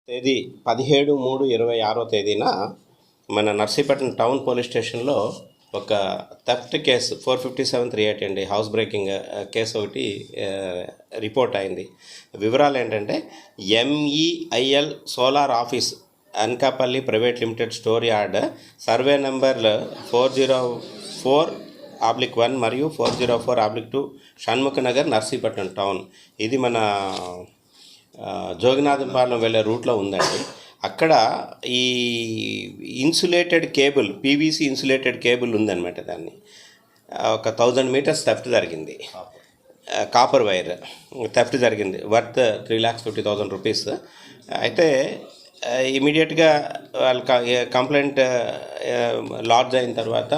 తేదీ 17/3/26 తేదీన మన నర్సీపట్నం టౌన్ పోలీస్ స్టేషన్లో ఒక థెఫ్ట్ కేసు 457/380 అండి హౌస్ బ్రేకింగ్ కేసు ఒకటి రిపోర్ట్ అయింది. వివరాలు ఏంటంటే MEIL solar office Anakapalli private limited store yard survey number 404/1 మరియు 404/2 షణ్ముఖ నగర్ నర్సీపట్నం టౌన్. ఇది మన జోగినాథపాలెం వెళ్ళే రూట్లో ఉందండి. అక్కడ ఈ insulated cable PVC insulated cable ఉందన్నమాట. దాన్ని ఒక 1000 మీటర్స్ థెఫ్ట్ జరిగింది. కాపర్ వైర్ థెఫ్ట్ జరిగింది వర్త్ 3,50,000 రూపీస్. అయితే ఇమీడియట్గా వాళ్ళు కంప్లైంట్ లాడ్జ్ అయిన తర్వాత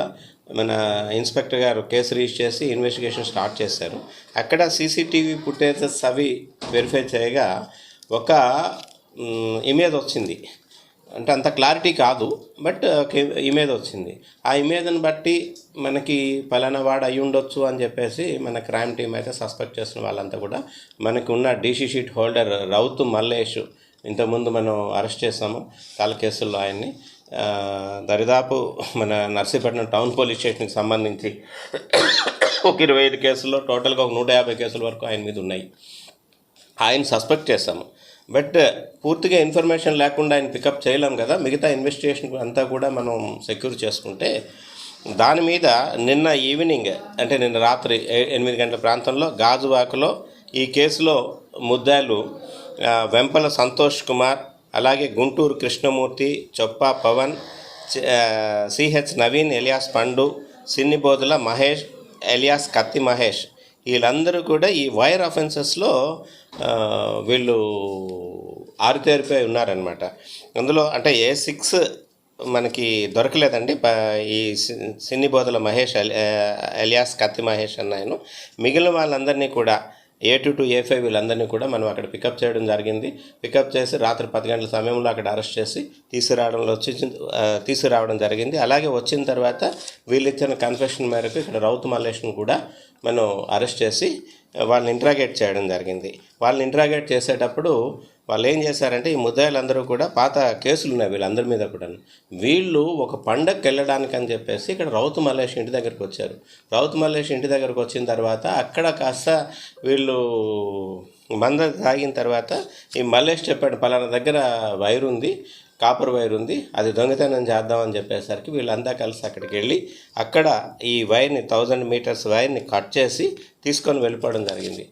మన ఇన్స్పెక్టర్ గారు కేసు రిజిస్టర్ చేసి ఇన్వెస్టిగేషన్ స్టార్ట్ చేశారు. అక్కడ సీసీటీవీ ఫుటేజెస్ అవి వెరిఫై చేయగా ఒక ఇమేజ్ వచ్చింది. అంటే అంత క్లారిటీ కాదు, బట్ ఇమేజ్ వచ్చింది. ఆ ఇమేజ్ని బట్టి మనకి పలానా వాడు అయి ఉండొచ్చు అని చెప్పేసి మన క్రైమ్ టీం అయితే సస్పెక్ట్ చేస్తున్న వాళ్ళంతా కూడా మనకు ఉన్న డీసీ షీట్ హోల్డర్ రౌతు మల్లేష్, ఇంతకుముందు మనం అరెస్ట్ చేసాము చాలా కేసుల్లో ఆయన్ని. దరిదాపు మన నర్సీపట్నం టౌన్ పోలీస్ స్టేషన్కి సంబంధించి ఒక 25 కేసుల్లో టోటల్గా ఒక 150 కేసుల వరకు ఆయన మీద ఉన్నాయి. ఆయన సస్పెక్ట్ చేస్తాము, బట్ పూర్తిగా ఇన్ఫర్మేషన్ లేకుండా ఆయన పికప్ చేయలేం కదా. మిగతా ఇన్వెస్టిగేషన్ అంతా కూడా మనం సెక్యూర్ చేసుకుంటే దాని మీద నిన్న ఈవినింగ్ అంటే నిన్న రాత్రి 8 గంటల ప్రాంతంలో గాజువాకలో ఈ కేసులో ముద్దాయిలు వెంపల సంతోష్ కుమార్, అలాగే గుంటూరు కృష్ణమూర్తి, చొప్పా పవన్, సిహెచ్ నవీన్ ఎలియాస్ పండు, సిన్నిబోదుల మహేష్ ఎలియాస్ కత్తి మహేష్, వీళ్ళందరూ కూడా ఈ వైర్ అఫెన్సెస్లో వీళ్ళు ఆరితేరిపోయి ఉన్నారనమాట. అందులో అంటే A6 మనకి దొరకలేదండి. ఈ సిన్నిబోదుల మహేష్ ఎలియాస్ కత్తి మహేష్ అన్నాయను. మిగిలిన వాళ్ళందరినీ కూడా A2 to A5 వీళ్ళందరినీ కూడా మనం అక్కడ పికప్ చేయడం జరిగింది. పికప్ చేసి రాత్రి 10 గంటల సమయంలో అక్కడ అరెస్ట్ చేసి తీసుకురావడం జరిగింది. అలాగే వచ్చిన తర్వాత వీళ్ళు ఇచ్చిన కన్ఫెషన్ మేరకు ఇక్కడ రౌతు మల్లేష్ను కూడా మనం అరెస్ట్ చేసి వాళ్ళని ఇంట్రాగేట్ చేయడం జరిగింది. వాళ్ళని ఇంట్రాగేట్ చేసేటప్పుడు వాళ్ళు ఏం చేశారంటే ఈ ముద్దాయిలందరూ కూడా పాత కేసులు ఉన్నాయి వీళ్ళందరి మీద కూడా. వీళ్ళు ఒక పండగకి వెళ్ళడానికి అని చెప్పేసి ఇక్కడ రౌతు మల్లేష్ ఇంటి దగ్గరికి వచ్చారు. రౌతు మల్లేష్ ఇంటి దగ్గరకు వచ్చిన తర్వాత అక్కడ కాస్త వీళ్ళు మంద తాగిన తర్వాత ఈ మల్లేష్ చెప్పాడు పలానా దగ్గర వైర్ ఉంది, కాపర్ వైర్ ఉంది, అది దొంగతనం చేద్దామని చెప్పేసరికి వీళ్ళంతా కలిసి అక్కడికి వెళ్ళి అక్కడ ఈ వైర్ని 1000 మీటర్స్ వైర్ని కట్ చేసి తీసుకొని వెళ్ళిపోవడం జరిగింది.